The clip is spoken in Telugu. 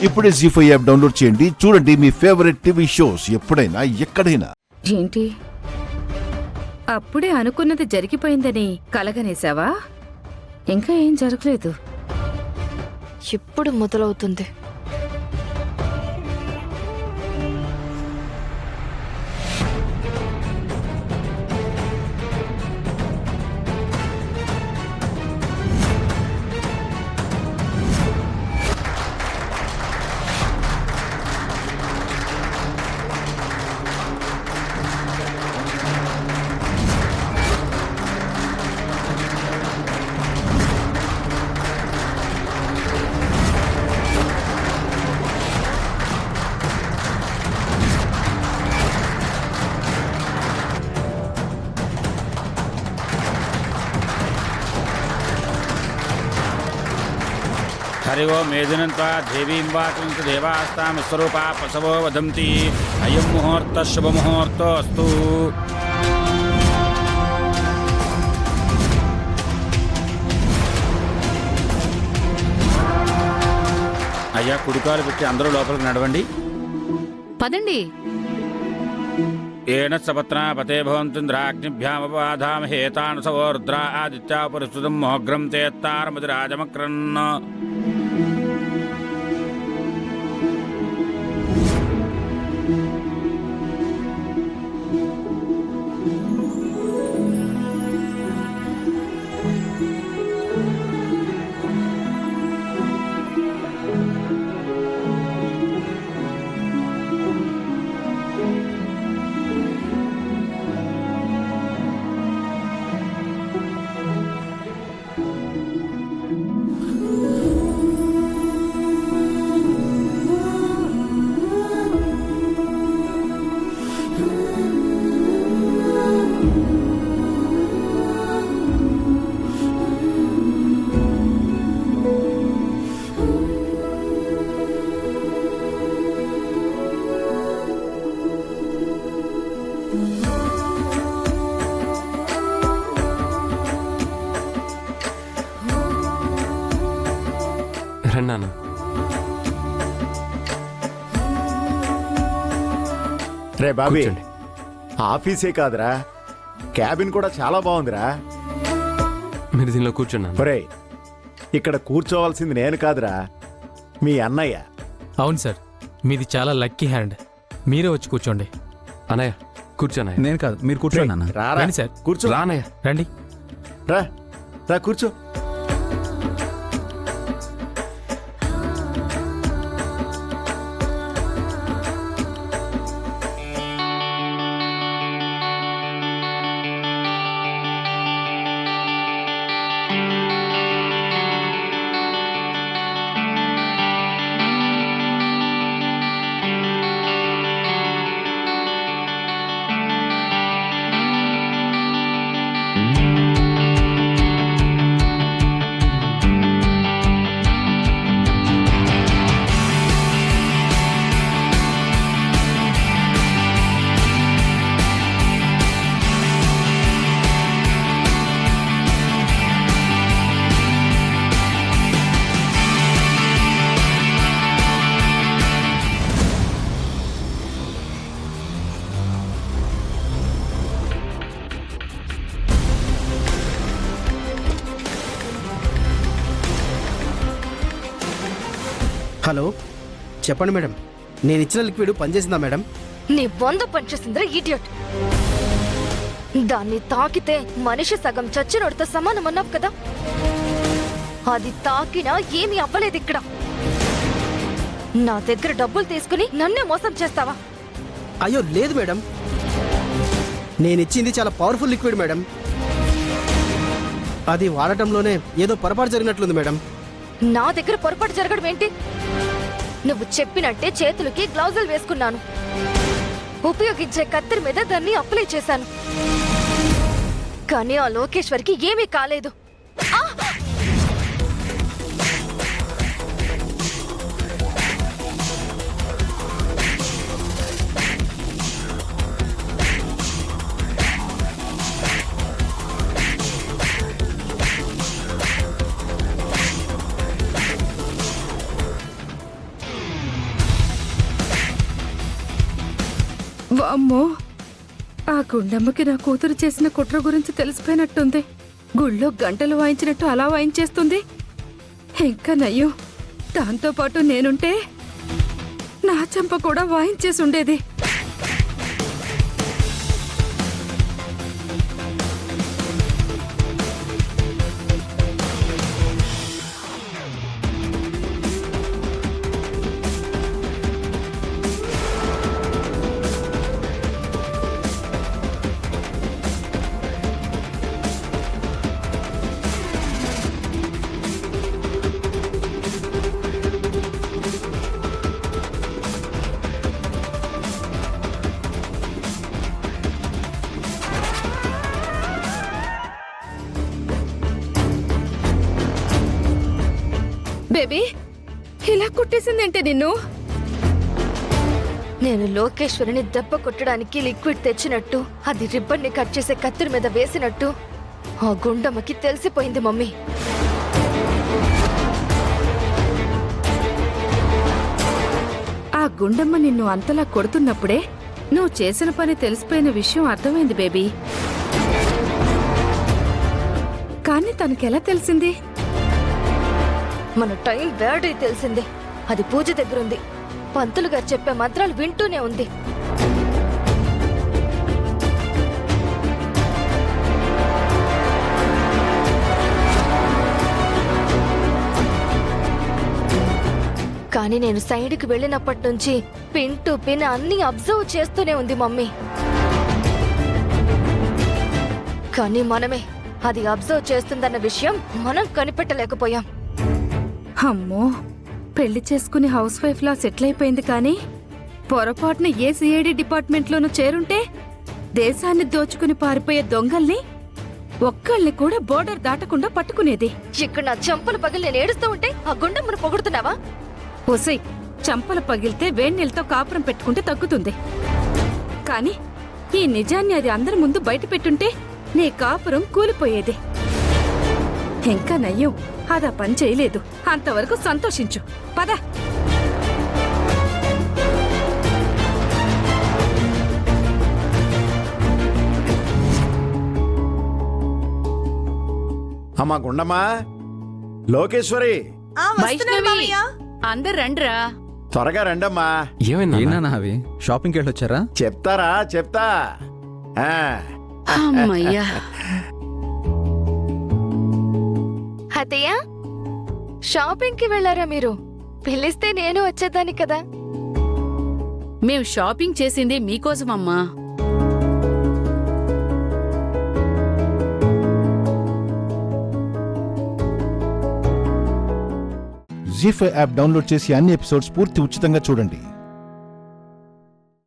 ఇప్పుడే జీ5 యాప్ డౌన్లోడ్ చేయండి. చూడండి మీ ఫేవరెట్ టీవీ షోస్ ఎప్పుడైనా ఎక్కడైనా. ఏంటి అప్పుడే అనుకున్నది జరిగిపోయిందని కలగనేసావా? ఇంకా ఏం జరగలేదు. ఎప్పుడు మొదలవుతుంది? हरि ओं मेदिनन्त्वा देवीं वाचन्त देवास्तां स्वरूपा पशवो वदन्ति अयं मुहूर्तः शुभमुहूर्तोऽस्तु। అయ్యా కుడికాలు పెట్టి అందరూ లోపలికి నడవండి. పదండి. ఏన సపత్నా పతే భవంతుంద్రాగ్నిభ్యామపాధామ హేతానసవో రుద్రా ఆదిత్యా పరిస్తుతం మోగ్రం తేత్తారమతి రాజమక్రన్న. రన్నాను రే బాబీ, కూర్చోండి. ఆఫీసే కాదురా, క్యాబిన్ కూడా చాలా బాగుందిరా. మీరు దీనిలో కూర్చున్నాను. ఒరే, ఇక్కడ కూర్చోవాల్సింది నేను కాదురా, మీ అన్నయ్య. అవును సార్, మీది చాలా లక్కీ హ్యాండ్. మీరే వచ్చి కూర్చోండి. అన్నయ్య కూర్చోనయ్య. నేను కాదు, మీరు కూర్చోండి అన్న. రారా, రండి సార్. కూర్చో. రానయ్య. రండి. రా రా కూర్చో. హలో, చెప్పండి మేడం. నేను ఇచ్చిన లిక్విడ్ పనిచేసిందా మేడం? నీ వంద పనిచేసిందిరా ఇడియట్. దాన్ని తాకితే మనిషి సగం చచ్చినోడితో సమానం అన్నావు కదా. అది తాకినా ఏమీ అవ్వలేదు. ఇక్కడ నా దగ్గర డబ్బులు తీసుకుని నన్నే మోసం చేస్తావా? అయ్యో లేదు మేడం, నేను ఇచ్చింది చాలా పవర్ఫుల్ లిక్విడ్ మేడం. అది వాడటంలోనే ఏదో పొరపాటు జరిగినట్లుంది మేడం. నా దగ్గర పొరపాటు జరగడం ఏంటి? నువ్వు చెప్పినట్టే చేతులకి గ్లౌజులు వేసుకున్నాను. ఉపయోగించే కత్తిరి మీద దాన్ని అప్లై చేశాను. కానీ ఆ లోకేశ్వరికి ఏమీ కాలేదు. వామ్మో, ఆ గుండమ్మకి నా కూతురు చేసిన కుట్ర గురించి తెలిసిపోయినట్టుంది. గుళ్ళో గంటలు వాయించినట్టు అలా వాయించేస్తుంది. ఇంకా నయ్యో, దాంతోపాటు నేనుంటే నా చెంప కూడా వాయించేసి ఉండేది. బేబీ, ఇలా కుట్టేసిందంటే నిన్ను. నేను లోకేశ్వరిని దెబ్బ కొట్టడానికి లిక్విడ్ తెచ్చినట్టు, అది రిబ్బన్ని కట్ చేసే కత్తిరి మీద వేసినట్టు ఆ గుండమ్మకి తెలిసిపోయింది మమ్మీ. ఆ గుండమ్మ నిన్ను అంతలా కొడుతున్నప్పుడే నువ్వు చేసిన పని తెలిసిపోయిన విషయం అర్థమైంది బేబీ. కానీ తనకెలా తెలిసింది? మన టైం బ్యాడ్ అయి తెలిసిందే. అది పూజ దగ్గరుంది. పంతులు గారు చెప్పే మంత్రాలు వింటూనే ఉంది. కానీ నేను సైడ్కి వెళ్ళినప్పటి నుంచి పిన్ టు పిన్ అన్ని అబ్జర్వ్ చేస్తూనే ఉంది మమ్మీ. కానీ మనమే అది అబ్జర్వ్ చేస్తుందన్న విషయం మనం కనిపెట్టలేకపోయాం. అమ్మో, పెళ్లి చేసుకుని హౌస్ వైఫ్ లా సెటిల్ అయిపోయింది. కానీ పొరపాటున ఏ సిఐడి డిపార్ట్మెంట్లోనూ చేరుంటే దేశాన్ని దోచుకుని పారిపోయే దొంగల్ని ఒక్కళ్ళని కూడా బోర్డర్ దాటకుండా పట్టుకునేది. ఇక్కడ నా చెంపలు పగిలి నేను ఏడుస్తూ ఉంటే ఆ గుండమ్మను పొగుడుతున్నావా? ఒసై, చంపలు పగిలితే వేణ్ణీళ్ళతో కాపురం పెట్టుకుంటే తగ్గుతుంది. కానీ ఈ నిజాన్ని అది అందరి ముందు బయట పెట్టుంటే నీ కాపురం కూలిపోయేది. ఇంకా నయ్యం, అదా పని చేయలేదు. అంతవరకు సంతోషించు. పద. అమ్మా గుండమ్మా, లోకేశ్వరి వైష్ణవి, అందరు రండ్రా. త్వరగా రండమ్మా. ఏమైంది నాన్న? ఏనా అవి షాపింగ్కి వెళ్ళొచ్చారా? చెప్తారా? చెప్తా. ఆ, అమ్మయ్యా. అత్తయ్య, షాపింగ్ కి వెళ్ళారా మీరు? పిలిస్తే నేను వచ్చేదాన్ని కదా. మేం షాపింగ్ చేసింది మీకోసమమ్మా. జీ5 యాప్ డౌన్లోడ్ చేసి అన్ని ఎపిసోడ్స్ పూర్తి ఉచితంగా చూడండి.